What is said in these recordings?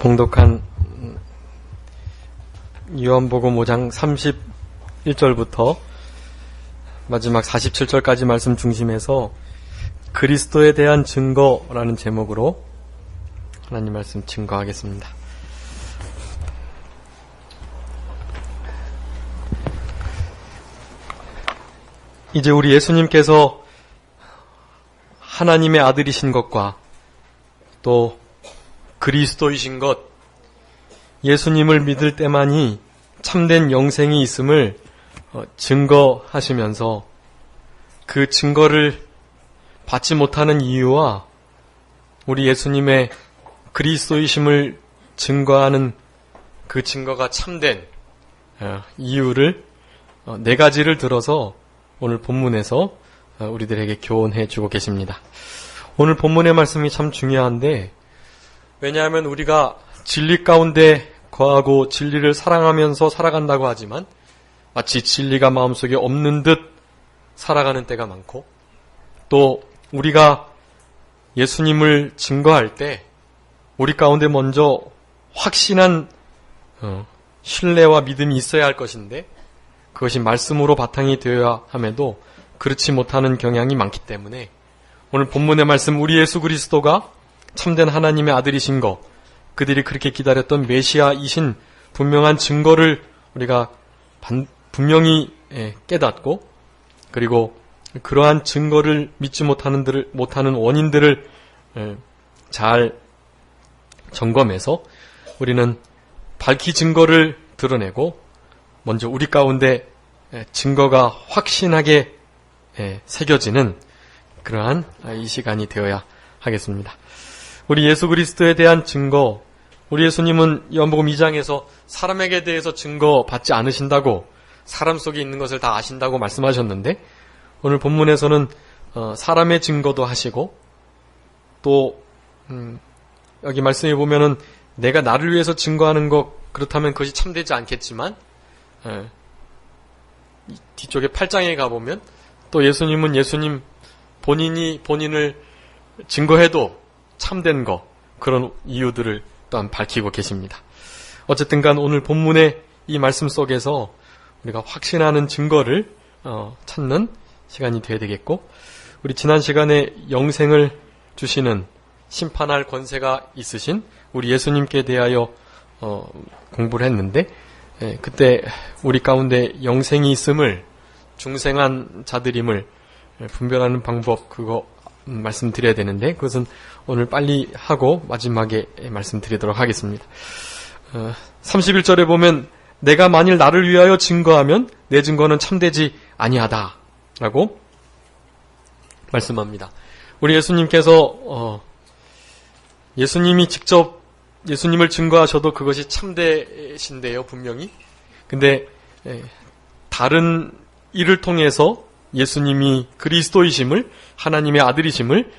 봉독한 요한복음 5장 31절부터 마지막 47절까지 말씀 중심에서 그리스도에 대한 증거라는 제목으로 하나님 말씀 증거하겠습니다. 이제 우리 예수님께서 하나님의 아들이신 것과 또 그리스도이신 것, 예수님을 믿을 때만이 참된 영생이 있음을 증거하시면서 그 증거를 받지 못하는 이유와 우리 예수님의 그리스도이심을 증거하는 그 증거가 참된 이유를 네 가지를 들어서 오늘 본문에서 우리들에게 교훈해 주고 계십니다. 오늘 본문의 말씀이 참 중요한데, 왜냐하면 우리가 진리 가운데 거하고 진리를 사랑하면서 살아간다고 하지만 마치 진리가 마음속에 없는 듯 살아가는 때가 많고, 또 우리가 예수님을 증거할 때 우리 가운데 먼저 확신한 신뢰와 믿음이 있어야 할 것인데 그것이 말씀으로 바탕이 되어야 함에도 그렇지 못하는 경향이 많기 때문에 오늘 본문의 말씀, 우리 예수 그리스도가 참된 하나님의 아들이신 것, 그들이 그렇게 기다렸던 메시아이신 분명한 증거를 우리가 분명히 깨닫고, 그리고 그러한 증거를 믿지 못하는 원인들을 잘 점검해서 우리는 밝히 증거를 드러내고 먼저 우리 가운데 증거가 확신하게 새겨지는 그러한 이 시간이 되어야 하겠습니다. 우리 예수 그리스도에 대한 증거, 우리 예수님은 요한복음 2장에서 사람에게 대해서 증거 받지 않으신다고, 사람 속에 있는 것을 다 아신다고 말씀하셨는데, 오늘 본문에서는 사람의 증거도 하시고, 또 여기 말씀해 보면은 내가 나를 위해서 증거하는 것, 그렇다면 그것이 참되지 않겠지만 뒤쪽에 8장에 가보면 또 예수님은 예수님 본인이 본인을 증거해도 참된 것, 그런 이유들을 또한 밝히고 계십니다. 어쨌든 간 오늘 본문의 이 말씀 속에서 우리가 확신하는 증거를 찾는 시간이 되어야 되겠고, 우리 지난 시간에 영생을 주시는 심판할 권세가 있으신 우리 예수님께 대하여 공부를 했는데, 그때 우리 가운데 영생이 있음을, 중생한 자들임을 분별하는 방법, 그거 말씀드려야 되는데 그것은 오늘 빨리 하고 마지막에 말씀드리도록 하겠습니다. 31절에 보면 내가 만일 나를 위하여 증거하면 내 증거는 참되지 아니하다 라고 말씀합니다. 우리 예수님께서 예수님이 직접 예수님을 증거하셔도 그것이 참되신데요, 분명히. 근데 다른 일을 통해서 예수님이 그리스도이심을, 하나님의 아들이심을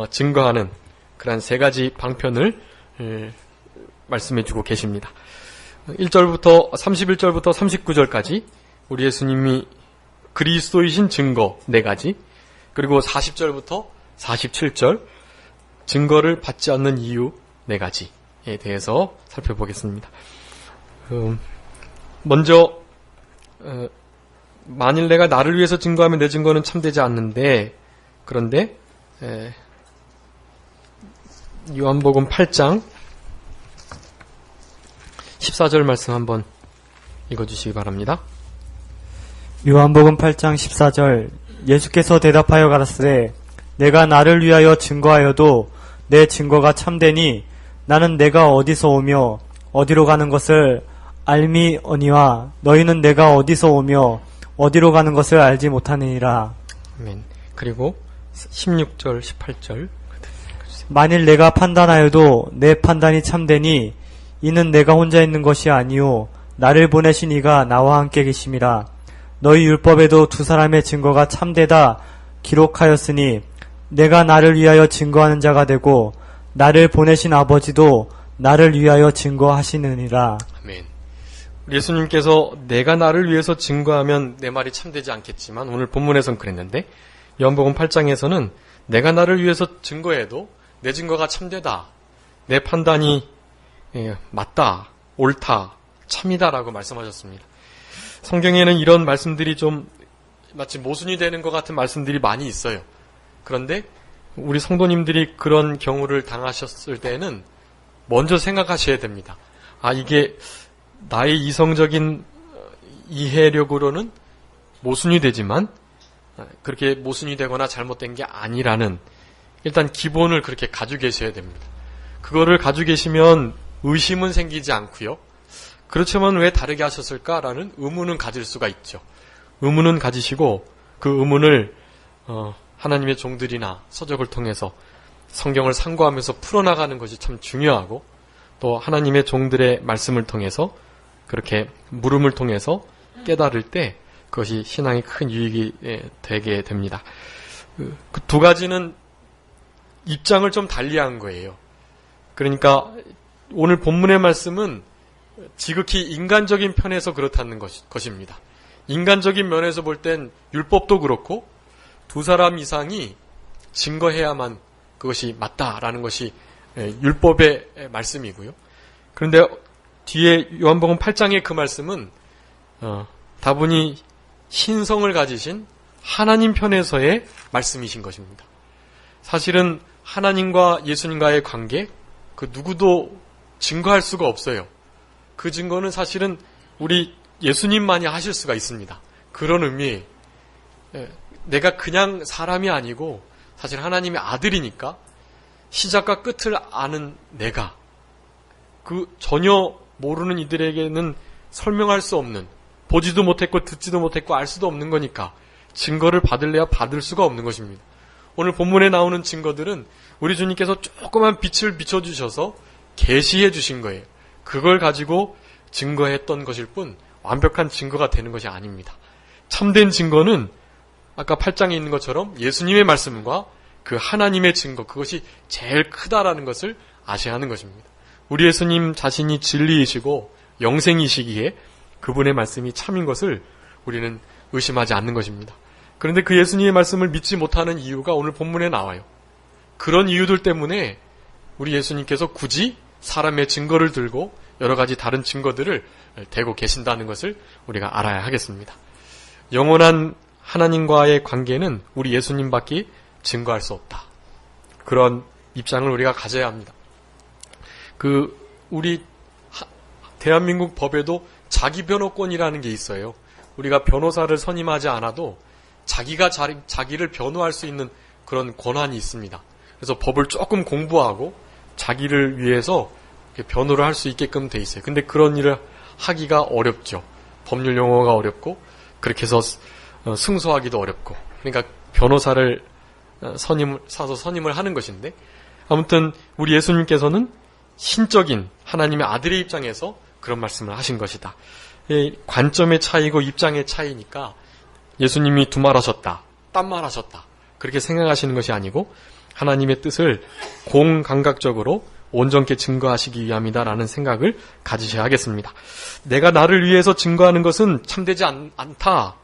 증거하는 그러한 세 가지 방편을 말씀해 주고 계십니다. 31절부터 39절까지 우리 예수님이 그리스도이신 증거 네 가지, 그리고 40절부터 47절 증거를 받지 않는 이유 네 가지에 대해서 살펴보겠습니다. 먼저 만일 내가 나를 위해서 증거하면 내 증거는 참되지 않는데, 그런데 요한복음 8장 14절 말씀 한번 읽어주시기 바랍니다. 요한복음 8장 14절, 예수께서 대답하여 가라사대 내가 나를 위하여 증거하여도 내 증거가 참되니 나는 내가 어디서 오며 어디로 가는 것을 알미언니와 너희는 내가 어디서 오며 어디로 가는 것을 알지 못하느니라. 아멘. 그리고 16절 18절, 만일 내가 판단하여도 내 판단이 참되니 이는 내가 혼자 있는 것이 아니요 나를 보내신 이가 나와 함께 계심이라. 너희 율법에도 두 사람의 증거가 참되다 기록하였으니 내가 나를 위하여 증거하는 자가 되고 나를 보내신 아버지도 나를 위하여 증거하시느니라. 아멘. 예수님께서 내가 나를 위해서 증거하면 내 말이 참되지 않겠지만, 오늘 본문에선 그랬는데 요한복음 8장에서는 내가 나를 위해서 증거해도 내 증거가 참되다, 내 판단이 맞다, 옳다, 참이다라고 말씀하셨습니다. 성경에는 이런 말씀들이 좀 마치 모순이 되는 것 같은 말씀들이 많이 있어요. 그런데 우리 성도님들이 그런 경우를 당하셨을 때는 먼저 생각하셔야 됩니다. 이게 나의 이성적인 이해력으로는 모순이 되지만 그렇게 모순이 되거나 잘못된 게 아니라는 일단 기본을 그렇게 가지고 계셔야 됩니다. 그거를 가지고 계시면 의심은 생기지 않고요. 그렇지만 왜 다르게 하셨을까라는 의문은 가질 수가 있죠. 의문은 가지시고 그 의문을 하나님의 종들이나 서적을 통해서 성경을 상고하면서 풀어나가는 것이 참 중요하고 또 하나님의 종들의 말씀을 통해서 그렇게 물음을 통해서 깨달을 때 그것이 신앙에 큰 유익이 되게 됩니다. 그 두 가지는 입장을 좀 달리한 거예요. 그러니까 오늘 본문의 말씀은 지극히 인간적인 편에서 그렇다는 것입니다. 인간적인 면에서 볼 땐 율법도 그렇고 두 사람 이상이 증거해야만 그것이 맞다라는 것이 율법의 말씀이고요. 그런데 뒤에 요한복음 8장의 그 말씀은 다분히 신성을 가지신 하나님 편에서의 말씀이신 것입니다. 사실은 하나님과 예수님과의 관계, 그 누구도 증거할 수가 없어요. 그 증거는 사실은 우리 예수님만이 하실 수가 있습니다. 그런 의미, 내가 그냥 사람이 아니고 사실 하나님의 아들이니까 시작과 끝을 아는 내가 그 전혀 모르는 이들에게는 설명할 수 없는, 보지도 못했고 듣지도 못했고 알 수도 없는 거니까 증거를 받을래야 받을 수가 없는 것입니다. 오늘 본문에 나오는 증거들은 우리 주님께서 조그만 빛을 비춰주셔서 계시해 주신 거예요. 그걸 가지고 증거했던 것일 뿐 완벽한 증거가 되는 것이 아닙니다. 참된 증거는 아까 8장에 있는 것처럼 예수님의 말씀과 그 하나님의 증거, 그것이 제일 크다라는 것을 아셔야 하는 것입니다. 우리 예수님 자신이 진리이시고 영생이시기에 그분의 말씀이 참인 것을 우리는 의심하지 않는 것입니다. 그런데 그 예수님의 말씀을 믿지 못하는 이유가 오늘 본문에 나와요. 그런 이유들 때문에 우리 예수님께서 굳이 사람의 증거를 들고 여러 가지 다른 증거들을 대고 계신다는 것을 우리가 알아야 하겠습니다. 영원한 하나님과의 관계는 우리 예수님밖에 증거할 수 없다. 그런 입장을 우리가 가져야 합니다. 우리 대한민국 법에도 자기 변호권이라는 게 있어요. 우리가 변호사를 선임하지 않아도 자기가 자기를 변호할 수 있는 그런 권한이 있습니다. 그래서 법을 조금 공부하고 자기를 위해서 변호를 할 수 있게끔 돼 있어요. 근데 그런 일을 하기가 어렵죠. 법률 용어가 어렵고 그렇게 해서 승소하기도 어렵고. 그러니까 변호사를 선임을 하는 것인데, 아무튼 우리 예수님께서는 신적인 하나님의 아들의 입장에서 그런 말씀을 하신 것이다. 관점의 차이고 입장의 차이니까 예수님이 두말하셨다, 딴말하셨다 그렇게 생각하시는 것이 아니고 하나님의 뜻을 공감각적으로 온전케 증거하시기 위함이다라는 생각을 가지셔야 하겠습니다. 내가 나를 위해서 증거하는 것은 참되지 않다.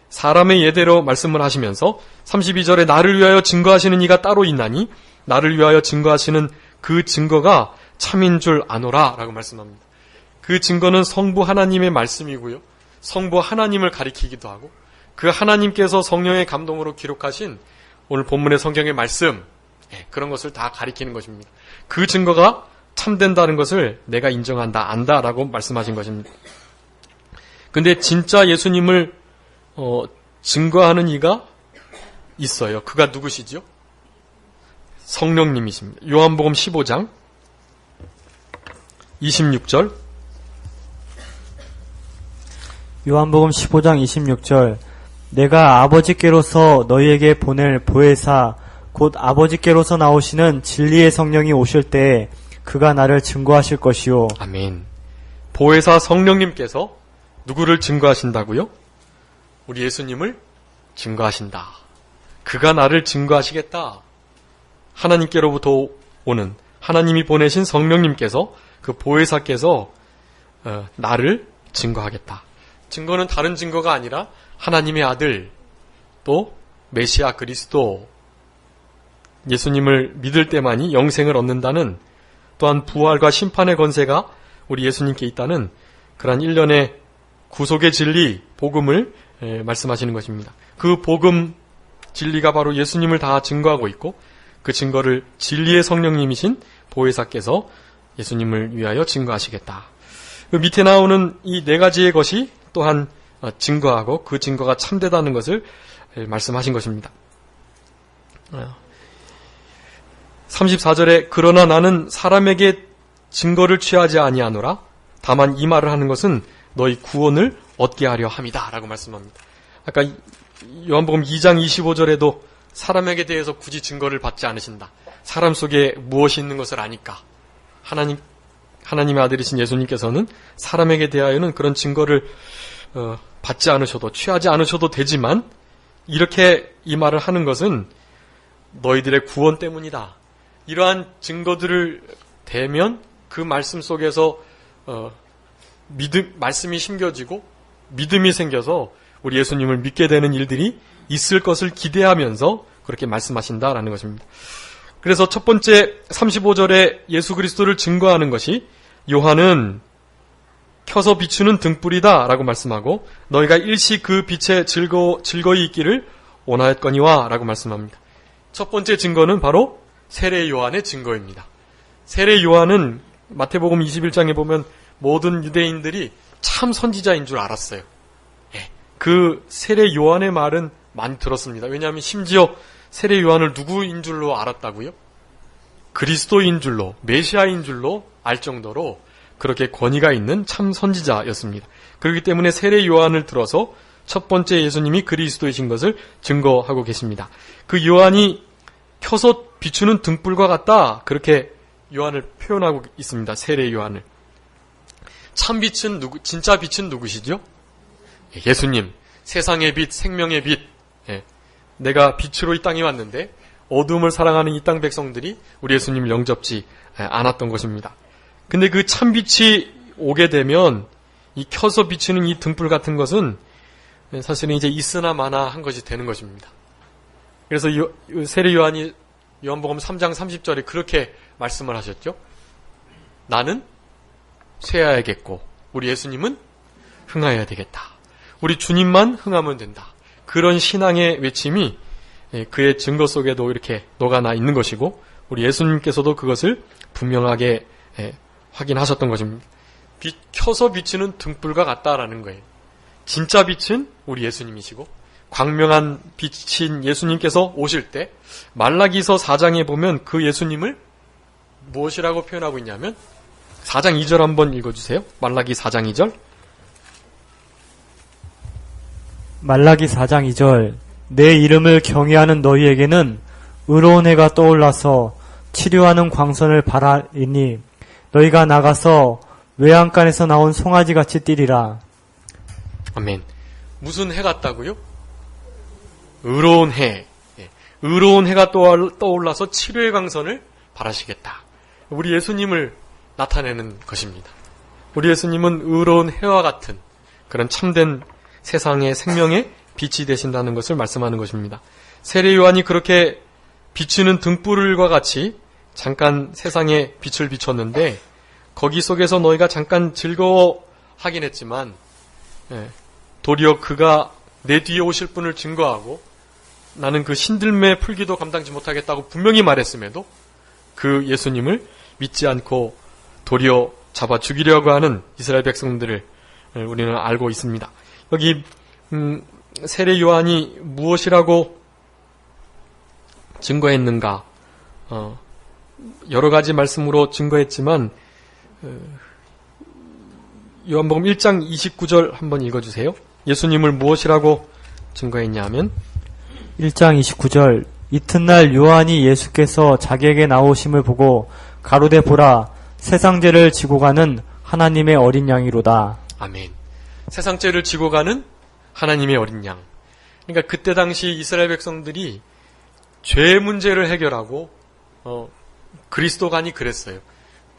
사람의 예대로 말씀을 하시면서 32절에 나를 위하여 증거하시는 이가 따로 있나니 나를 위하여 증거하시는 그 증거가 참인 줄 아노라 라고 말씀합니다. 그 증거는 성부 하나님의 말씀이고요. 성부 하나님을 가리키기도 하고 그 하나님께서 성령의 감동으로 기록하신 오늘 본문의 성경의 말씀, 그런 것을 다 가리키는 것입니다. 그 증거가 참된다는 것을 내가 인정한다, 안다라고 말씀하신 것입니다. 근데 진짜 예수님을 증거하는 이가 있어요. 그가 누구시죠? 성령님이십니다. 요한복음 15장 26절. 요한복음 15장 26절. 내가 아버지께로서 너희에게 보낼 보혜사 곧 아버지께로서 나오시는 진리의 성령이 오실 때에 그가 나를 증거하실 것이요. 아멘. 보혜사 성령님께서 누구를 증거하신다고요? 우리 예수님을 증거하신다. 그가 나를 증거하시겠다. 하나님께로부터 오는 하나님이 보내신 성령님께서 그 보혜사께서 나를 증거하겠다. 증거는 다른 증거가 아니라 하나님의 아들, 또 메시아 그리스도, 예수님을 믿을 때만이 영생을 얻는다는 또한 부활과 심판의 권세가 우리 예수님께 있다는 그러한 일련의 구속의 진리, 복음을 말씀하시는 것입니다. 그 복음, 진리가 바로 예수님을 다 증거하고 있고 그 증거를 진리의 성령님이신 보혜사께서 예수님을 위하여 증거하시겠다. 그 밑에 나오는 이 네 가지의 것이 또한 증거하고 그 증거가 참되다는 것을 말씀하신 것입니다. 34절에 그러나 나는 사람에게 증거를 취하지 아니하노라. 다만 이 말을 하는 것은 너희 구원을 얻게 하려 함이다 라고 말씀합니다. 아까 요한복음 2장 25절에도 사람에게 대해서 굳이 증거를 받지 않으신다. 사람 속에 무엇이 있는 것을 아니까. 하나님의 아들이신 예수님께서는 사람에게 대하여는 그런 증거를 받지 않으셔도 취하지 않으셔도 되지만 이렇게 이 말을 하는 것은 너희들의 구원 때문이다. 이러한 증거들을 대면 그 말씀 속에서 말씀이 심겨지고 믿음이 생겨서 우리 예수님을 믿게 되는 일들이 있을 것을 기대하면서 그렇게 말씀하신다라는 것입니다. 그래서 첫 번째 35절에 예수 그리스도를 증거하는 것이 요한은 켜서 비추는 등불이다 라고 말씀하고 너희가 일시 그 빛에 즐거이 있기를 원하였거니와 라고 말씀합니다. 첫 번째 증거는 바로 세례 요한의 증거입니다. 세례 요한은 마태복음 21장에 보면 모든 유대인들이 참 선지자인 줄 알았어요. 그 세례 요한의 말은 많이 들었습니다. 왜냐하면 심지어 세례 요한을 누구인 줄로 알았다고요? 그리스도인 줄로, 메시아인 줄로 알 정도로 그렇게 권위가 있는 참 선지자였습니다. 그렇기 때문에 세례 요한을 들어서 첫 번째 예수님이 그리스도이신 것을 증거하고 계십니다. 그 요한이 켜서 비추는 등불과 같다. 그렇게 요한을 표현하고 있습니다. 세례 요한을. 참 빛은 진짜 빛은 누구시죠? 예수님. 세상의 빛, 생명의 빛. 내가 빛으로 이 땅에 왔는데 어둠을 사랑하는 이 땅 백성들이 우리 예수님을 영접지 않았던 것입니다. 근데 그 참 빛이 오게 되면 이 켜서 비추는 이 등불 같은 것은 사실은 이제 있으나 마나 한 것이 되는 것입니다. 그래서 세례 요한이 요한복음 3장 30절에 그렇게 말씀을 하셨죠. 나는 쇠야야겠고 우리 예수님은 흥하여야 되겠다. 우리 주님만 흥하면 된다. 그런 신앙의 외침이 그의 증거 속에도 이렇게 녹아나 있는 것이고 우리 예수님께서도 그것을 분명하게 확인하셨던 것입니다. 켜서 비추는 등불과 같다라는 거예요. 진짜 빛은 우리 예수님이시고 광명한 빛인 예수님께서 오실 때 말라기서 4장에 보면 그 예수님을 무엇이라고 표현하고 있냐면 4장 2절 한번 읽어주세요. 말라기 4장 2절. 말라기 4장 2절 내 이름을 경외하는 너희에게는 의로운 해가 떠올라서 치료하는 광선을 발하리니 너희가 나가서 외양간에서 나온 송아지같이 뛰리라. 아멘. 무슨 해 같다고요? 의로운 해. 의로운 해가 떠올라서 치료의 광선을 발하시겠다. 우리 예수님을 나타내는 것입니다. 우리 예수님은 의로운 해와 같은 그런 참된 세상의 생명의 빛이 되신다는 것을 말씀하는 것입니다. 세례 요한이 그렇게 비추는 등불과 같이 잠깐 세상에 빛을 비췄는데 거기 속에서 너희가 잠깐 즐거워하긴 했지만 도리어 그가 내 뒤에 오실 분을 증거하고 나는 그 신들매 풀기도 감당지 못하겠다고 분명히 말했음에도 그 예수님을 믿지 않고 도리어 잡아 죽이려고 하는 이스라엘 백성들을 우리는 알고 있습니다. 여기 세례 요한이 무엇이라고 증거했는가? 여러 가지 말씀으로 증거했지만 요한복음 1장 29절 한번 읽어주세요. 예수님을 무엇이라고 증거했냐 하면 1장 29절 이튿날 요한이 예수께서 자기에게 나오심을 보고 가로되 보라 세상 죄를 지고 가는 하나님의 어린 양이로다. 아멘. 세상 죄를 지고 가는 하나님의 어린 양. 그러니까 그때 당시 이스라엘 백성들이 죄 문제를 해결하고 그리스도관이 그랬어요.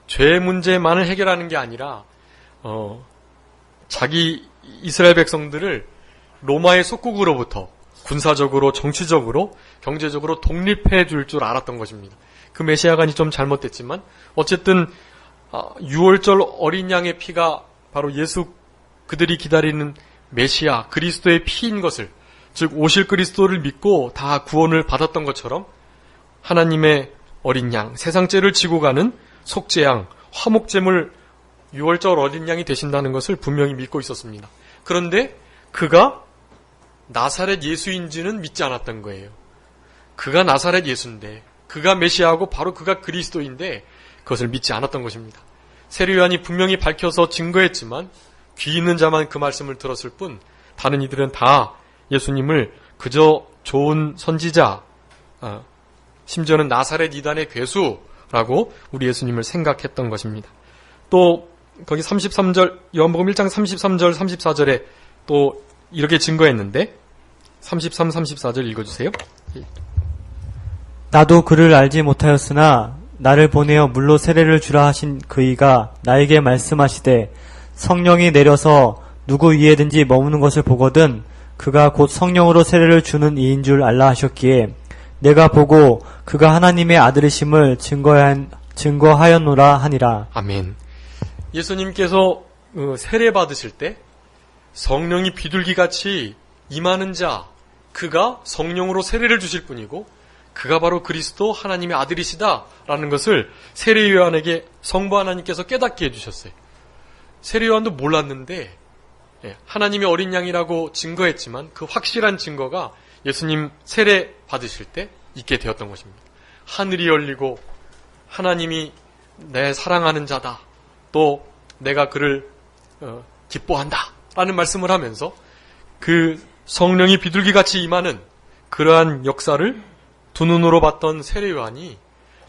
죄 문제만을 해결하는 게 아니라 자기 이스라엘 백성들을 로마의 속국으로부터 군사적으로, 정치적으로, 경제적으로 독립해 줄 알았던 것입니다. 그 메시아관이 좀 잘못됐지만 어쨌든 6월절 어린 양의 피가 바로 예수 그들이 기다리는 메시아 그리스도의 피인 것을, 즉 오실 그리스도를 믿고 다 구원을 받았던 것처럼 하나님의 어린 양, 세상 죄를 지고 가는 속죄양, 화목제물 6월절 어린 양이 되신다는 것을 분명히 믿고 있었습니다. 그런데 그가 나사렛 예수인지는 믿지 않았던 거예요. 그가 나사렛 예수인데, 그가 메시아고 바로 그가 그리스도인데 그것을 믿지 않았던 것입니다. 세례요한이 분명히 밝혀서 증거했지만 귀 있는 자만 그 말씀을 들었을 뿐 다른 이들은 다 예수님을 그저 좋은 선지자, 심지어는 나사렛 이단의 괴수라고 우리 예수님을 생각했던 것입니다. 또 거기 33절, 요한복음 1장 33절 34절에 또 이렇게 증거했는데 33, 34절 읽어주세요. 나도 그를 알지 못하였으나 나를 보내어 물로 세례를 주라 하신 그이가 나에게 말씀하시되 성령이 내려서 누구 위에든지 머무는 것을 보거든 그가 곧 성령으로 세례를 주는 이인 줄 알라 하셨기에 내가 보고 그가 하나님의 아들이심을 증거하였노라 하니라. 아멘. 예수님께서 세례 받으실 때 성령이 비둘기같이 임하는 자, 그가 성령으로 세례를 주실 뿐이고 그가 바로 그리스도 하나님의 아들이시다라는 것을 세례 요한에게 성부 하나님께서 깨닫게 해주셨어요. 세례 요한도 몰랐는데 하나님의 어린 양이라고 증거했지만 그 확실한 증거가 예수님 세례 받으실 때 있게 되었던 것입니다. 하늘이 열리고 하나님이 내 사랑하는 자다, 또 내가 그를 기뻐한다 라는 말씀을 하면서 그 성령이 비둘기같이 임하는 그러한 역사를 두 눈으로 봤던 세례 요한이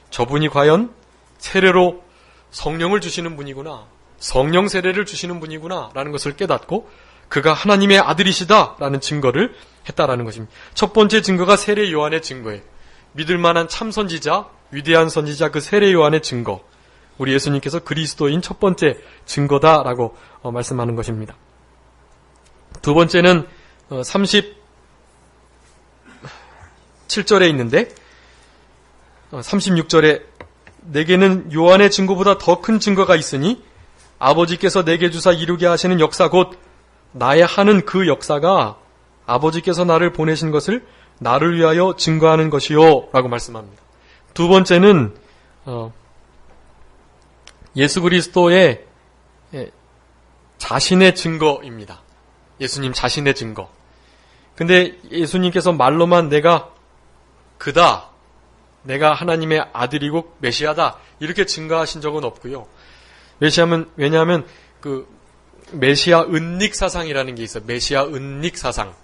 저분이 과연 세례로 성령을 주시는 분이구나, 성령 세례를 주시는 분이구나 라는 것을 깨닫고 그가 하나님의 아들이시다 라는 증거를 했다라는 것입니다. 첫 번째 증거가 세례 요한의 증거예요. 믿을 만한 참 선지자, 위대한 선지자 그 세례 요한의 증거, 우리 예수님께서 그리스도인 첫 번째 증거다라고 말씀하는 것입니다. 두 번째는 37절에 있는데 36절에 내게는 요한의 증거보다 더 큰 증거가 있으니 아버지께서 내게 주사 이루게 하시는 역사 곧 나의 하는 그 역사가 아버지께서 나를 보내신 것을 나를 위하여 증거하는 것이요 라고 말씀합니다. 두 번째는 예수 그리스도의 자신의 증거입니다. 예수님 자신의 증거. 근데 예수님께서 말로만 내가 그다, 내가 하나님의 아들이고 메시아다 이렇게 증거하신 적은 없고요. 왜냐하면 그 메시아 은닉 사상이라는 게 있어요. 메시아 은닉 사상.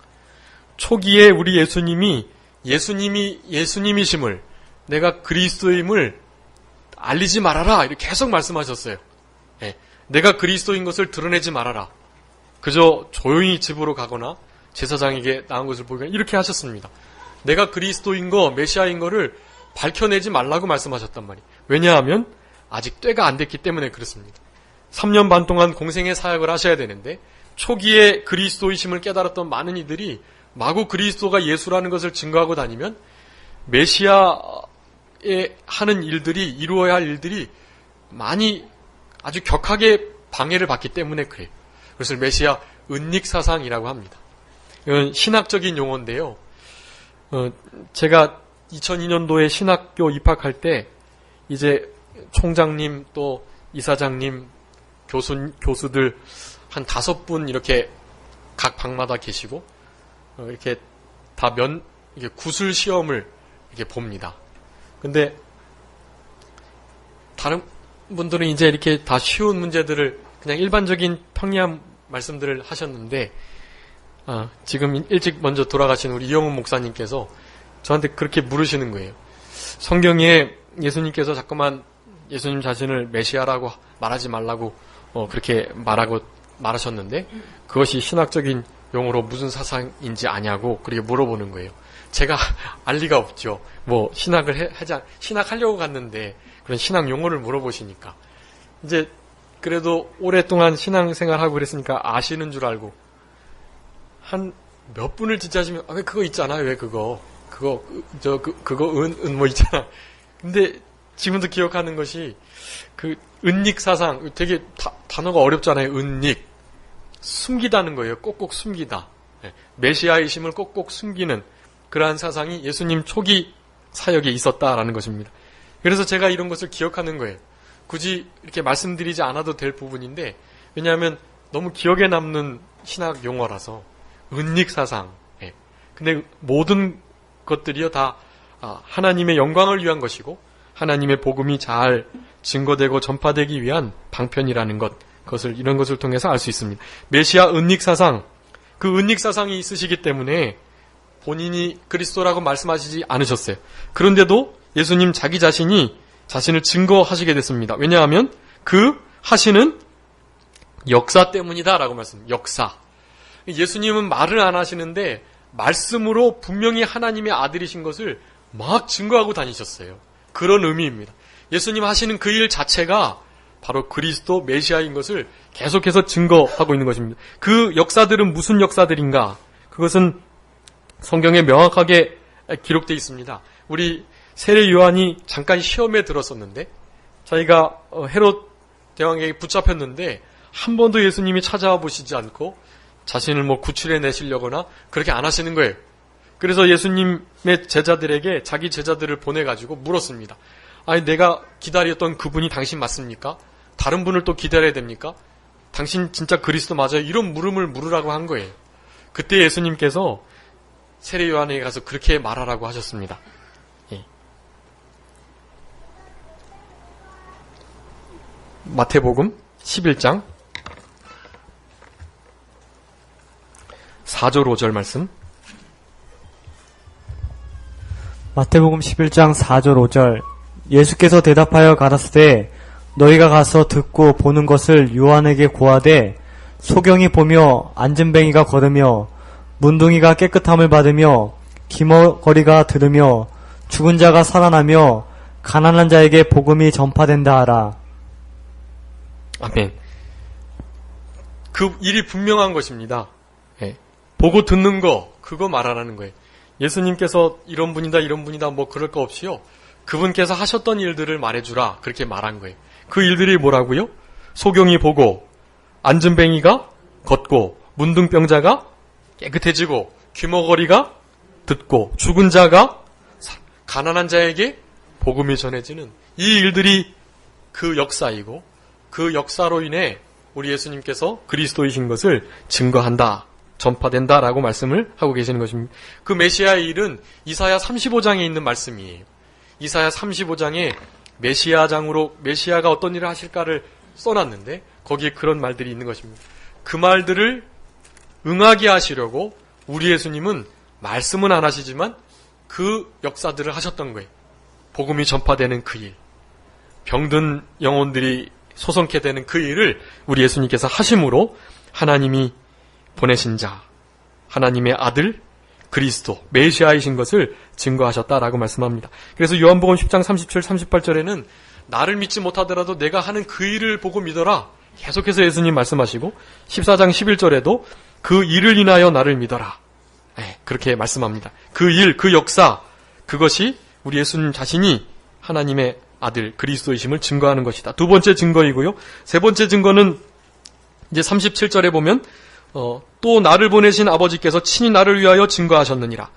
초기에 우리 예수님이 예수님이심을, 내가 그리스도임을 알리지 말아라 이렇게 계속 말씀하셨어요. 내가 그리스도인 것을 드러내지 말아라. 그저 조용히 집으로 가거나 제사장에게 나온 것을 보거나 이렇게 하셨습니다. 내가 그리스도인 거, 메시아인 거를 밝혀내지 말라고 말씀하셨단 말이에요. 왜냐하면 아직 때가 안 됐기 때문에 그렇습니다. 3년 반 동안 공생의 사역을 하셔야 되는데 초기에 그리스도이심을 깨달았던 많은 이들이 마구 그리스도가 예수라는 것을 증거하고 다니면 메시아에 하는 일들이, 이루어야 할 일들이 많이 아주 격하게 방해를 받기 때문에 그래요. 그래서 메시아 은닉사상이라고 합니다. 이건 신학적인 용어인데요. 제가 2002년도에 신학교 입학할 때 이제 총장님 또 이사장님 교수들 한 5분 이렇게 각 방마다 계시고 이렇게 다 이게 구술 시험을 이렇게 봅니다. 근데 다른 분들은 이제 이렇게 다 쉬운 문제들을 그냥 일반적인 평이한 말씀들을 하셨는데 지금 일찍 먼저 돌아가신 우리 이영훈 목사님께서 저한테 그렇게 물으시는 거예요. 성경에 예수님께서 자꾸만 예수님 자신을 메시아라고 말하지 말라고 그렇게 말하셨는데 그것이 신학적인 용어로 무슨 사상인지 아냐고 그렇게 물어보는 거예요. 제가 알 리가 없죠. 뭐 신학하려고 갔는데 그런 신학 용어를 물어보시니까 이제 그래도 오랫동안 신앙생활하고 그랬으니까 아시는 줄 알고 한 몇 분을 지체하시면 왜 그거 있잖아, 왜 그거 뭐 있잖아. 근데 지금도 기억하는 것이 그 은닉사상, 되게 단어가 어렵잖아요. 은닉. 숨기다는 거예요. 꼭꼭 숨기다. 메시아이심을 꼭꼭 숨기는 그러한 사상이 예수님 초기 사역에 있었다라는 것입니다. 그래서 제가 이런 것을 기억하는 거예요. 굳이 이렇게 말씀드리지 않아도 될 부분인데, 왜냐하면 너무 기억에 남는 신학 용어라서. 은닉사상. 근데 모든 것들이요 다 하나님의 영광을 위한 것이고 하나님의 복음이 잘 증거되고 전파되기 위한 방편이라는 것, 이런 것을 통해서 알 수 있습니다. 메시아 은닉사상, 그 은닉사상이 있으시기 때문에 본인이 그리스도라고 말씀하시지 않으셨어요. 그런데도 예수님 자기 자신이 자신을 증거하시게 됐습니다. 왜냐하면 그 하시는 역사 때문이다라고 말씀합니다. 역사. 예수님은 말을 안 하시는데 말씀으로 분명히 하나님의 아들이신 것을 막 증거하고 다니셨어요. 그런 의미입니다. 예수님 하시는 그 일 자체가 바로 그리스도 메시아인 것을 계속해서 증거하고 있는 것입니다. 그 역사들은 무슨 역사들인가? 그것은 성경에 명확하게 기록되어 있습니다. 우리 세례 요한이 잠깐 시험에 들었었는데 자기가 헤롯 대왕에게 붙잡혔는데 한 번도 예수님이 찾아와 보시지 않고 자신을 구출해 내시려거나 그렇게 안 하시는 거예요. 그래서 예수님의 제자들에게 자기 제자들을 보내가지고 물었습니다. 아니, 내가 기다렸던 그분이 당신 맞습니까? 다른 분을 또 기다려야 됩니까? 당신 진짜 그리스도 맞아요? 이런 물음을 물으라고 한 거예요. 그때 예수님께서 세례 요한에게 가서 그렇게 말하라고 하셨습니다. 예. 마태복음 11장 4절 5절 말씀. 마태복음 11장 4절 5절. 예수께서 대답하여 가라사대 너희가 가서 듣고 보는 것을 요한에게 고하되 소경이 보며 안진뱅이가 걸으며 문둥이가 깨끗함을 받으며 기머거리가 들으며 죽은 자가 살아나며 가난한 자에게 복음이 전파된다 하라. 아멘. 그 일이 분명한 것입니다. 예. 보고 듣는 거, 그거 말하라는 거예요. 예수님께서 이런 분이다 그럴 거 없이요. 그분께서 하셨던 일들을 말해주라. 그렇게 말한 거예요. 그 일들이 뭐라고요? 소경이 보고, 안진뱅이가 걷고, 문둥병자가 깨끗해지고, 귀머거리가 듣고, 죽은 자가 가난한 자에게 복음이 전해지는 이 일들이 그 역사이고, 그 역사로 인해 우리 예수님께서 그리스도이신 것을 증거한다, 전파된다라고 말씀을 하고 계시는 것입니다. 그 메시아의 일은 이사야 35장에 있는 말씀이에요. 이사야 35장에 메시아가 어떤 일을 하실까를 써놨는데 거기에 그런 말들이 있는 것입니다. 그 말들을 응하게 하시려고 우리 예수님은 말씀은 안 하시지만 그 역사들을 하셨던 거예요. 복음이 전파되는 그 일, 병든 영혼들이 소성케 되는 그 일을 우리 예수님께서 하심으로 하나님이 보내신 자, 하나님의 아들 그리스도 메시아이신 것을 증거하셨다라고 말씀합니다. 그래서 요한복음 10장 37, 38절에는 나를 믿지 못하더라도 내가 하는 그 일을 보고 믿어라. 계속해서 예수님 말씀하시고 14장 11절에도 그 일을 인하여 나를 믿어라. 그렇게 말씀합니다. 그 일, 그 역사, 그것이 우리 예수님 자신이 하나님의 아들 그리스도이심을 증거하는 것이다. 두 번째 증거이고요. 세 번째 증거는 이제 37절에 보면 또 나를 보내신 아버지께서 친히 나를 위하여 증거하셨느니라.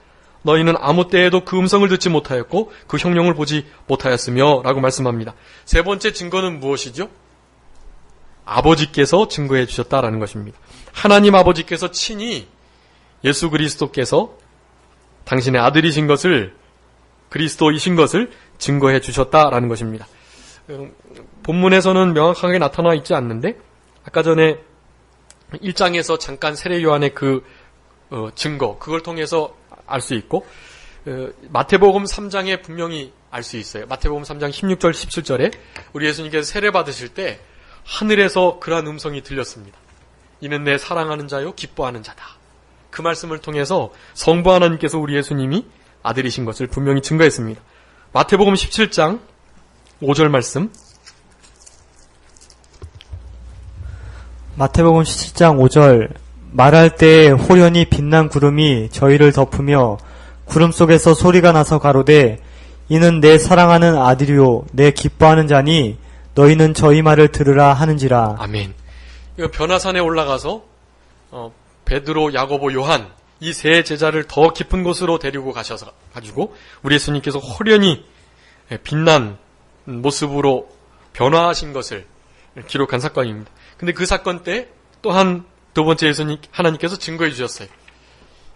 너희는 아무 때에도 그 음성을 듣지 못하였고 그 형용을 보지 못하였으며 라고 말씀합니다. 세 번째 증거는 무엇이죠? 아버지께서 증거해 주셨다라는 것입니다. 하나님 아버지께서 친히 예수 그리스도께서 당신의 아들이신 것을, 그리스도이신 것을 증거해 주셨다라는 것입니다. 본문에서는 명확하게 나타나 있지 않는데 아까 전에 1장에서 잠깐 세례 요한의 그 증거, 그걸 통해서 알 수 있고 마태복음 3장에 분명히 알 수 있어요. 마태복음 3장 16절 17절에 우리 예수님께서 세례 받으실 때 하늘에서 그러한 음성이 들렸습니다. 이는 내 사랑하는 자요 기뻐하는 자다. 그 말씀을 통해서 성부 하나님께서 우리 예수님이 아들이신 것을 분명히 증거했습니다. 마태복음 17장 5절 말씀. 마태복음 17장 5절. 말할 때에 호련히 빛난 구름이 저희를 덮으며 구름 속에서 소리가 나서 가로되 이는 내 사랑하는 아들이요 내 기뻐하는 자니 너희는 저희 말을 들으라 하는지라. 아멘. 이거 변화산에 올라가서 베드로, 야고보, 요한 이 세 제자를 더 깊은 곳으로 데리고 가셔서 가지고 우리 예수님께서 호련히 빛난 모습으로 변화하신 것을 기록한 사건입니다. 근데 그 사건 때 또한 두 번째 하나님께서 증거해 주셨어요.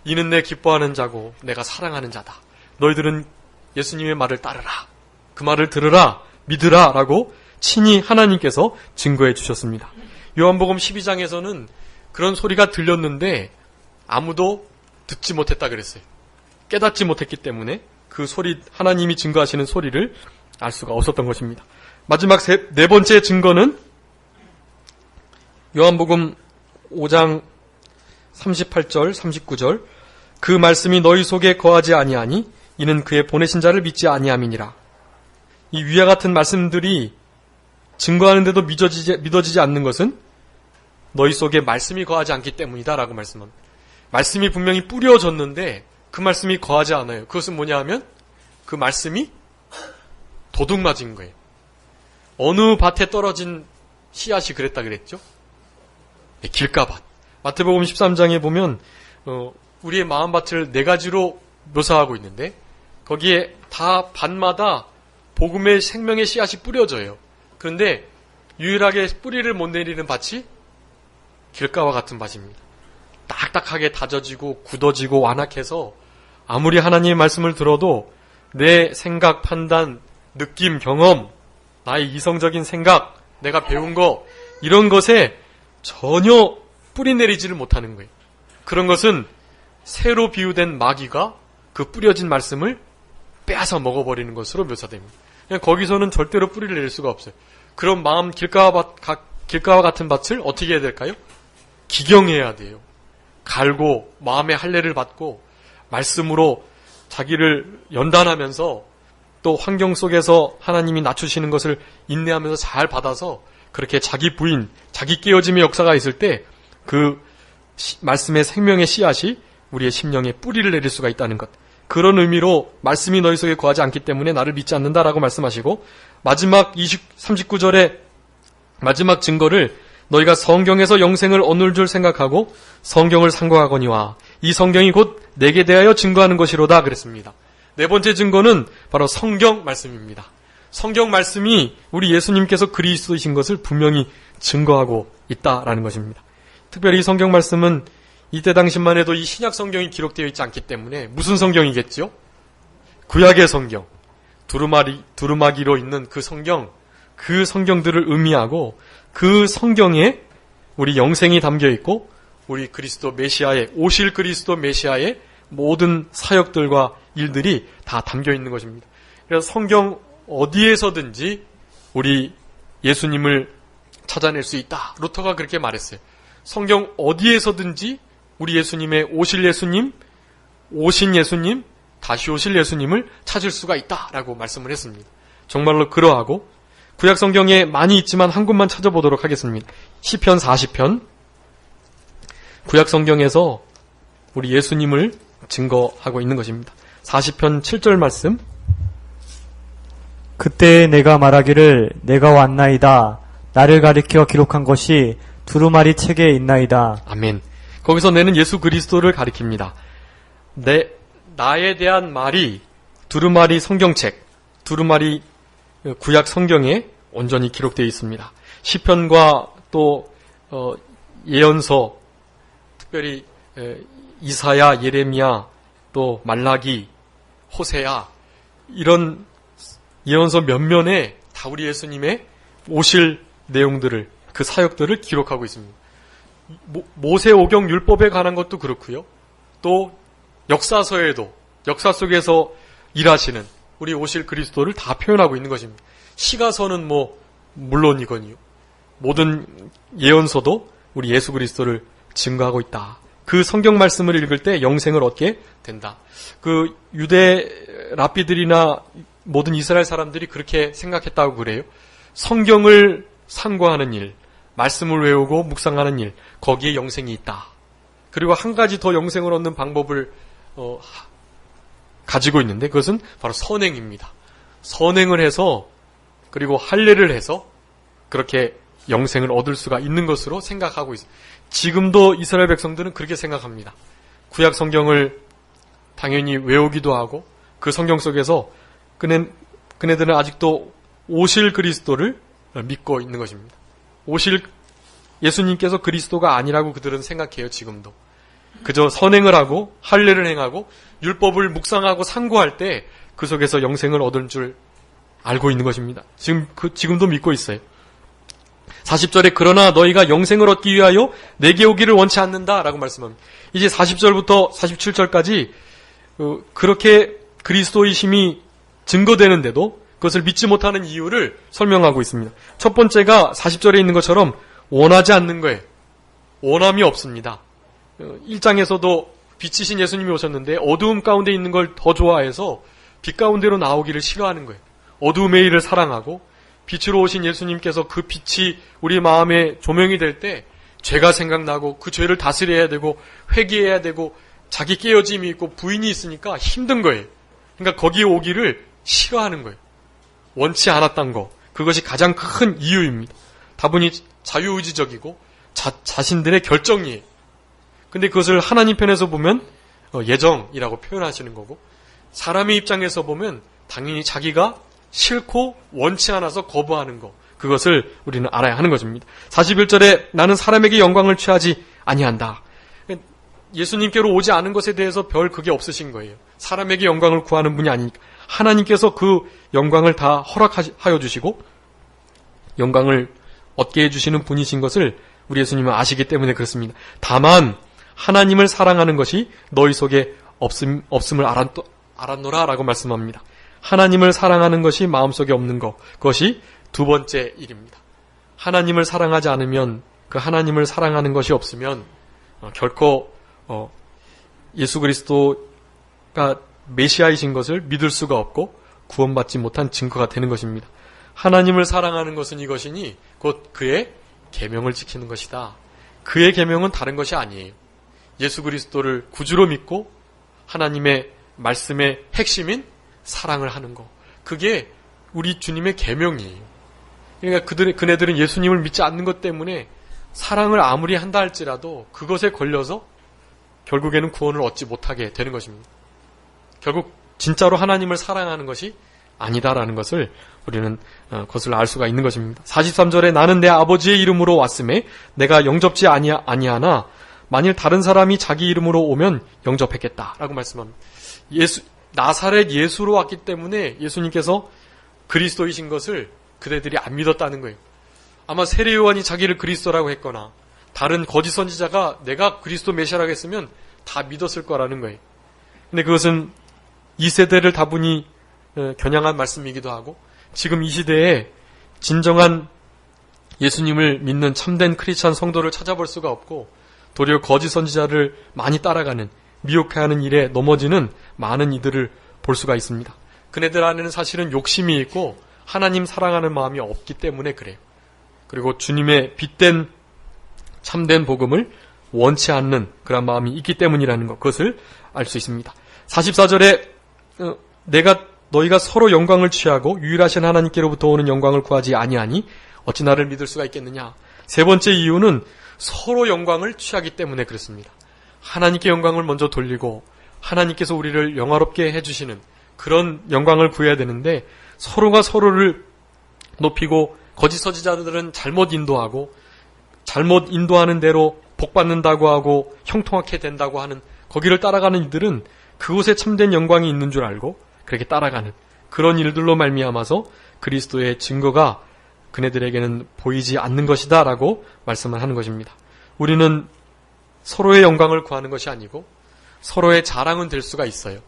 이는 내 기뻐하는 자고 내가 사랑하는 자다. 너희들은 예수님의 말을 따르라. 그 말을 들으라. 믿으라. 라고 친히 하나님께서 증거해 주셨습니다. 요한복음 12장에서는 그런 소리가 들렸는데 아무도 듣지 못했다 그랬어요. 깨닫지 못했기 때문에 그 소리, 하나님이 증거하시는 소리를 알 수가 없었던 것입니다. 마지막 네 번째 증거는 요한복음 5장 38절, 39절 그 말씀이 너희 속에 거하지 아니하니 이는 그의 보내신 자를 믿지 아니함이니라. 이 위와 같은 말씀들이 증거하는데도 믿어지지 않는 것은 너희 속에 말씀이 거하지 않기 때문이다 라고 말씀합니다. 말씀이 분명히 뿌려졌는데 그 말씀이 거하지 않아요. 그것은 뭐냐 하면 그 말씀이 도둑 맞은 거예요. 어느 밭에 떨어진 씨앗이 그랬다 그랬죠? 네, 길가밭. 마태복음 13장에 보면 우리의 마음밭을 네 가지로 묘사하고 있는데 거기에 다 밭마다 복음의 생명의 씨앗이 뿌려져요. 그런데 유일하게 뿌리를 못 내리는 밭이 길가와 같은 밭입니다. 딱딱하게 다져지고 굳어지고 완악해서 아무리 하나님의 말씀을 들어도 내 생각, 판단, 느낌, 경험, 나의 이성적인 생각, 내가 배운 거 이런 것에 전혀 뿌리 내리지를 못하는 거예요. 그런 것은 새로 비유된 마귀가 그 뿌려진 말씀을 빼앗아 먹어버리는 것으로 묘사됩니다. 그냥 거기서는 절대로 뿌리를 내릴 수가 없어요. 그런 마음 길가와 같은 밭을 어떻게 해야 될까요? 기경해야 돼요. 갈고 마음의 할례를 받고 말씀으로 자기를 연단하면서 또 환경 속에서 하나님이 낮추시는 것을 인내하면서 잘 받아서 그렇게 자기 부인, 자기 깨어짐의 역사가 있을 때 그 말씀의 생명의 씨앗이 우리의 심령에 뿌리를 내릴 수가 있다는 것. 그런 의미로 말씀이 너희 속에 거하지 않기 때문에 나를 믿지 않는다라고 말씀하시고 마지막 39절에 마지막 증거를 너희가 성경에서 영생을 얻는 줄 생각하고 성경을 상고하거니와 이 성경이 곧 내게 대하여 증거하는 것이로다 그랬습니다. 네 번째 증거는 바로 성경 말씀입니다. 성경 말씀이 우리 예수님께서 그리스도이신 것을 분명히 증거하고 있다라는 것입니다. 특별히 이 성경 말씀은 이때 당시만 해도 이 신약 성경이 기록되어 있지 않기 때문에 무슨 성경이겠죠? 구약의 성경, 두루마기로 있는 그 성경들을 의미하고 그 성경에 우리 영생이 담겨 있고 우리 그리스도 메시아의 오실 그리스도 메시아의 모든 사역들과 일들이 다 담겨 있는 것입니다. 그래서 성경 어디에서든지 우리 예수님을 찾아낼 수 있다. 루터가 그렇게 말했어요. 성경 어디에서든지 우리 예수님의 오실 예수님, 오신 예수님, 다시 오실 예수님을 찾을 수가 있다라고 말씀을 했습니다. 정말로 그러하고 구약 성경에 많이 있지만 한 곳만 찾아보도록 하겠습니다. 시편 40편. 구약 성경에서 우리 예수님을 증거하고 있는 것입니다. 40편 7절 말씀. 그때 내가 말하기를 내가 왔나이다. 나를 가리켜 기록한 것이 두루마리 책에 있나이다. 아멘. 거기서 내는 예수 그리스도를 가리킵니다. 나에 대한 말이 두루마리 성경책, 두루마리 구약 성경에 온전히 기록되어 있습니다. 시편과 또 예언서, 특별히 이사야, 예레미야, 또 말라기, 호세야 이런 예언서 몇면에 다 우리 예수님의 오실 내용들을 그 사역들을 기록하고 있습니다. 모세 오경 율법에 관한 것도 그렇고요. 또 역사서에도 역사 속에서 일하시는 우리 오실 그리스도를 다 표현하고 있는 것입니다. 시가서는 물론이거니요. 모든 예언서도 우리 예수 그리스도를 증거하고 있다. 그 성경 말씀을 읽을 때 영생을 얻게 된다. 그 유대 랍비들이나 모든 이스라엘 사람들이 그렇게 생각했다고 그래요. 성경을 상고하는 일, 말씀을 외우고 묵상하는 일, 거기에 영생이 있다. 그리고 한 가지 더 영생을 얻는 방법을 가지고 있는데 그것은 바로 선행입니다. 선행을 해서 그리고 할례를 해서 그렇게 영생을 얻을 수가 있는 것으로 생각하고 있습니다. 지금도 이스라엘 백성들은 그렇게 생각합니다. 구약 성경을 당연히 외우기도 하고 그 성경 속에서 그네들은 아직도 오실 그리스도를 믿고 있는 것입니다. 오실 예수님께서 그리스도가 아니라고 그들은 생각해요. 지금도. 그저 선행을 하고 할례를 행하고 율법을 묵상하고 상고할 때 그 속에서 영생을 얻을 줄 알고 있는 것입니다. 지금도 믿고 있어요. 40절에 그러나 너희가 영생을 얻기 위하여 내게 오기를 원치 않는다라고 말씀합니다. 이제 40절부터 47절까지 그렇게 그리스도의 힘이 증거되는데도 그것을 믿지 못하는 이유를 설명하고 있습니다. 첫 번째가 40절에 있는 것처럼 원하지 않는 거예요. 원함이 없습니다. 1장에서도 빛이신 예수님이 오셨는데 어두움 가운데 있는 걸 더 좋아해서 빛 가운데로 나오기를 싫어하는 거예요. 어두움의 일을 사랑하고 빛으로 오신 예수님께서 그 빛이 우리 마음에 조명이 될 때 죄가 생각나고 그 죄를 다스려야 되고 회개해야 되고 자기 깨어짐이 있고 부인이 있으니까 힘든 거예요. 그러니까 거기에 오기를 싫어하는 거예요. 원치 않았던 거. 그것이 가장 큰 이유입니다. 다분히 자유의지적이고 자신들의 결정이에요. 근데 그것을 하나님 편에서 보면 예정이라고 표현하시는 거고 사람의 입장에서 보면 당연히 자기가 싫고 원치 않아서 거부하는 거. 그것을 우리는 알아야 하는 것입니다. 41절에 나는 사람에게 영광을 취하지 아니한다. 예수님께로 오지 않은 것에 대해서 별 그게 없으신 거예요. 사람에게 영광을 구하는 분이 아니니까 하나님께서 그 영광을 다 허락하여 주시고 영광을 얻게 해주시는 분이신 것을 우리 예수님은 아시기 때문에 그렇습니다. 다만 하나님을 사랑하는 것이 너희 속에 없음을 알았노라 라고 말씀합니다. 하나님을 사랑하는 것이 마음속에 없는 것, 그것이 두 번째 일입니다. 하나님을 사랑하지 않으면 그 하나님을 사랑하는 것이 없으면 결코 예수 그리스도가 메시아이신 것을 믿을 수가 없고 구원받지 못한 증거가 되는 것입니다. 하나님을 사랑하는 것은 이것이니 곧 그의 계명을 지키는 것이다. 그의 계명은 다른 것이 아니에요. 예수 그리스도를 구주로 믿고 하나님의 말씀의 핵심인 사랑을 하는 것. 그게 우리 주님의 계명이에요. 그러니까 그네들은 예수님을 믿지 않는 것 때문에 사랑을 아무리 한다 할지라도 그것에 걸려서 결국에는 구원을 얻지 못하게 되는 것입니다. 결국 진짜로 하나님을 사랑하는 것이 아니다라는 것을 우리는 그것을 알 수가 있는 것입니다. 43절에 나는 내 아버지의 이름으로 왔음에 내가 영접지 아니하나 만일 다른 사람이 자기 이름으로 오면 영접했겠다라고 말씀합니다. 나사렛 예수로 왔기 때문에 예수님께서 그리스도이신 것을 그대들이 안 믿었다는 거예요. 아마 세례 요한이 자기를 그리스도라고 했거나 다른 거짓 선지자가 내가 그리스도 메시아라고 했으면 다 믿었을 거라는 거예요. 근데 그것은 이 세대를 다분히 겨냥한 말씀이기도 하고 지금 이 시대에 진정한 예수님을 믿는 참된 크리스찬 성도를 찾아볼 수가 없고 도리어 거짓 선지자를 많이 따라가는 미혹해하는 일에 넘어지는 많은 이들을 볼 수가 있습니다. 그네들 안에는 사실은 욕심이 있고 하나님 사랑하는 마음이 없기 때문에 그래요. 그리고 주님의 빛된 참된 복음을 원치 않는 그런 마음이 있기 때문이라는 것, 그것을 알 수 있습니다. 44절에 너희가 서로 영광을 취하고 유일하신 하나님께로부터 오는 영광을 구하지 아니하니 어찌 나를 믿을 수가 있겠느냐. 세 번째 이유는 서로 영광을 취하기 때문에 그렇습니다. 하나님께 영광을 먼저 돌리고 하나님께서 우리를 영화롭게 해주시는 그런 영광을 구해야 되는데 서로가 서로를 높이고 거짓 선지자들은 잘못 인도하고 잘못 인도하는 대로 복받는다고 하고 형통하게 된다고 하는 거기를 따라가는 이들은 그곳에 참된 영광이 있는 줄 알고 그렇게 따라가는 그런 일들로 말미암아서 그리스도의 증거가 그네들에게는 보이지 않는 것이다 라고 말씀을 하는 것입니다. 우리는 서로의 영광을 구하는 것이 아니고 서로의 자랑은 될 수가 있어요.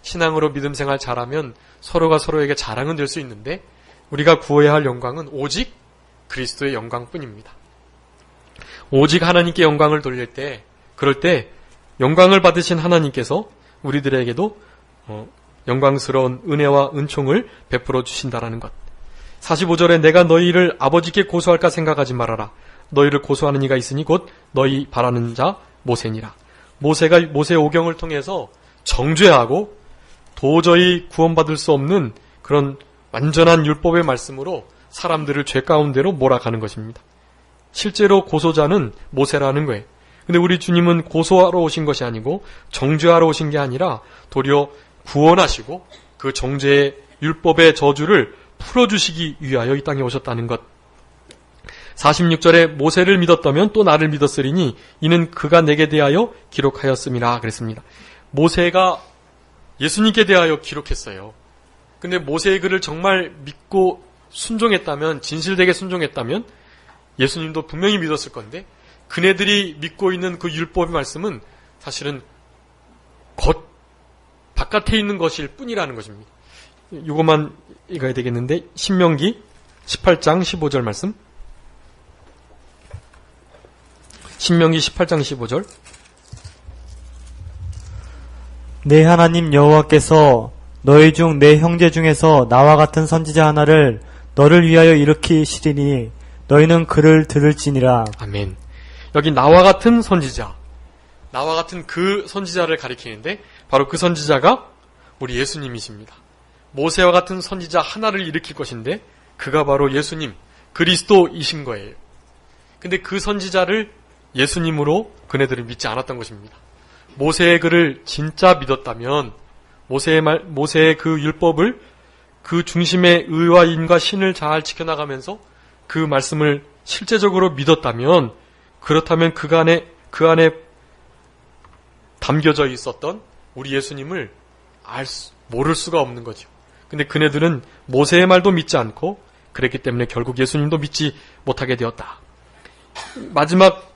신앙으로 믿음 생활 잘하면 서로가 서로에게 자랑은 될 수 있는데 우리가 구해야 할 영광은 오직 그리스도의 영광뿐입니다. 오직 하나님께 영광을 돌릴 때 그럴 때 영광을 받으신 하나님께서 우리들에게도 영광스러운 은혜와 은총을 베풀어 주신다라는 것. 45절에 내가 너희를 아버지께 고소할까 생각하지 말아라. 너희를 고소하는 이가 있으니 곧 너희 바라는 자 모세니라. 모세가 모세 오경을 통해서 정죄하고 도저히 구원받을 수 없는 그런 완전한 율법의 말씀으로 사람들을 죄 가운데로 몰아가는 것입니다. 실제로 고소자는 모세라는 거예요. 근데 우리 주님은 고소하러 오신 것이 아니고 정죄하러 오신 게 아니라 도리어 구원하시고 그 정죄의 율법의 저주를 풀어주시기 위하여 이 땅에 오셨다는 것. 46절에 모세를 믿었다면 또 나를 믿었으리니 이는 그가 내게 대하여 기록하였음이라 그랬습니다. 모세가 예수님께 대하여 기록했어요. 근데 모세의 글을 정말 믿고 순종했다면, 진실되게 순종했다면 예수님도 분명히 믿었을 건데 그네들이 믿고 있는 그 율법의 말씀은 사실은 겉 바깥에 있는 것일 뿐이라는 것입니다. 이것만 읽어야 되겠는데 신명기 18장 15절 말씀. 신명기 18장 15절. 내 하나님 여호와께서 너희 중 내 형제 중에서 나와 같은 선지자 하나를 너를 위하여 일으키시리니 너희는 그를 들을지니라. 아멘. 여기 나와 같은 선지자, 나와 같은 그 선지자를 가리키는데 바로 그 선지자가 우리 예수님이십니다. 모세와 같은 선지자 하나를 일으킬 것인데 그가 바로 예수님, 그리스도이신 거예요. 근데 그 선지자를 예수님으로 그네들은 믿지 않았던 것입니다. 모세의 글을 진짜 믿었다면, 모세의 그 율법을 그 중심의 의와 인과 신을 잘 지켜나가면서 그 말씀을 실제적으로 믿었다면, 그렇다면 그 안에 담겨져 있었던 우리 예수님을 모를 수가 없는 거죠. 근데 그네들은 모세의 말도 믿지 않고 그랬기 때문에 결국 예수님도 믿지 못하게 되었다. 마지막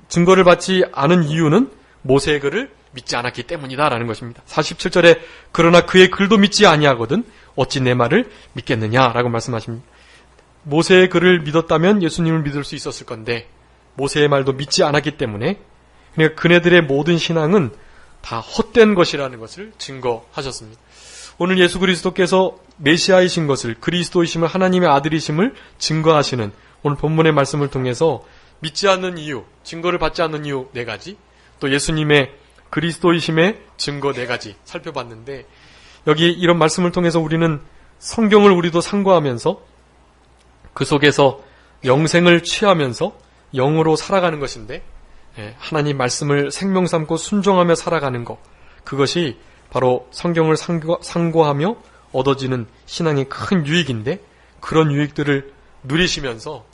증거를 받지 않은 이유는 모세의 글을 믿지 않았기 때문이다라는 것입니다. 47절에 그러나 그의 글도 믿지 아니하거든 어찌 내 말을 믿겠느냐라고 말씀하십니다. 모세의 글을 믿었다면 예수님을 믿을 수 있었을 건데 모세의 말도 믿지 않았기 때문에 그러니까 그네들의 모든 신앙은 다 헛된 것이라는 것을 증거하셨습니다. 오늘 예수 그리스도께서 메시아이신 것을, 그리스도이심을, 하나님의 아들이심을 증거하시는 오늘 본문의 말씀을 통해서 믿지 않는 이유, 증거를 받지 않는 이유 4가지, 또 예수님의 그리스도이심의 증거 4가지 살펴봤는데, 여기 이런 말씀을 통해서 우리는 성경을 우리도 상고하면서 그 속에서 영생을 취하면서 영으로 살아가는 것인데, 하나님 말씀을 생명 삼고 순종하며 살아가는 것, 그것이 바로 성경을 상고하며 얻어지는 신앙의 큰 유익인데, 그런 유익들을 누리시면서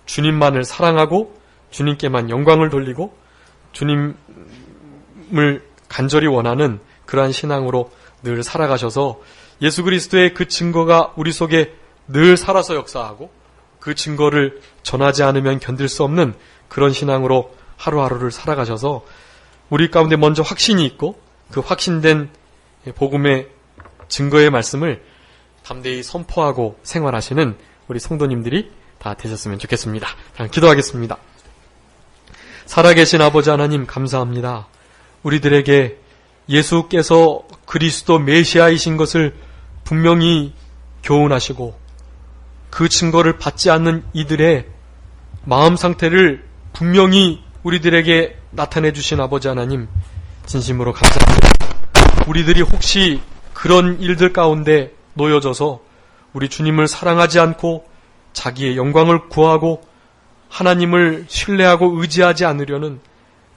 주님만을 사랑하고 주님께만 영광을 돌리고 주님을 간절히 원하는 그러한 신앙으로 늘 살아가셔서 예수 그리스도의 그 증거가 우리 속에 늘 살아서 역사하고 그 증거를 전하지 않으면 견딜 수 없는 그런 신앙으로 하루하루를 살아가셔서 우리 가운데 먼저 확신이 있고 그 확신된 복음의 증거의 말씀을 담대히 선포하고 생활하시는 우리 성도님들이 다 되셨으면 좋겠습니다. 그럼 기도하겠습니다. 살아계신 아버지 하나님 감사합니다. 우리들에게 예수께서 그리스도 메시아이신 것을 분명히 교훈하시고 그 증거를 받지 않는 이들의 마음 상태를 분명히 우리들에게 나타내 주신 아버지 하나님 진심으로 감사합니다. 우리들이 혹시 그런 일들 가운데 놓여져서 우리 주님을 사랑하지 않고 자기의 영광을 구하고 하나님을 신뢰하고 의지하지 않으려는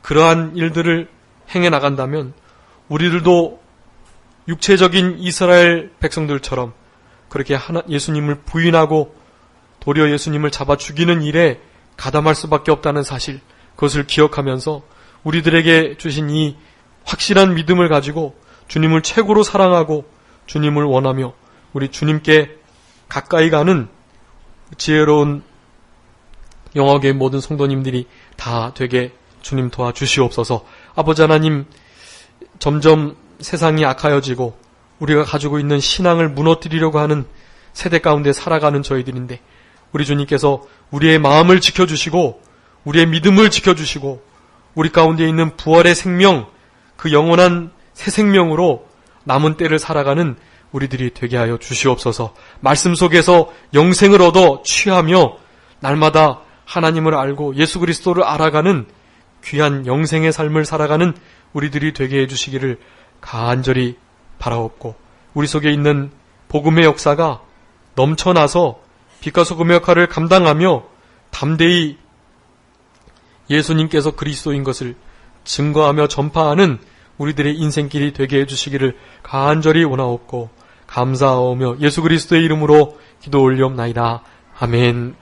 그러한 일들을 행해 나간다면 우리들도 육체적인 이스라엘 백성들처럼 그렇게 예수님을 부인하고 도리어 예수님을 잡아 죽이는 일에 가담할 수밖에 없다는 사실, 그것을 기억하면서 우리들에게 주신 이 확실한 믿음을 가지고 주님을 최고로 사랑하고 주님을 원하며 우리 주님께 가까이 가는 지혜로운 영화계의 모든 성도님들이 다 되게 주님 도와주시옵소서. 아버지 하나님, 점점 세상이 악하여지고 우리가 가지고 있는 신앙을 무너뜨리려고 하는 세대 가운데 살아가는 저희들인데 우리 주님께서 우리의 마음을 지켜주시고 우리의 믿음을 지켜주시고 우리 가운데 있는 부활의 생명, 그 영원한 새 생명으로 남은 때를 살아가는 우리들이 되게 하여 주시옵소서. 말씀 속에서 영생을 얻어 취하며 날마다 하나님을 알고 예수 그리스도를 알아가는 귀한 영생의 삶을 살아가는 우리들이 되게 해주시기를 간절히 바라옵고 우리 속에 있는 복음의 역사가 넘쳐나서 빛과 소금의 역할을 감당하며 담대히 예수님께서 그리스도인 것을 증거하며 전파하는 우리들의 인생길이 되게 해주시기를 간절히 원하옵고 감사하오며 예수 그리스도의 이름으로 기도 올리옵나이다. 아멘.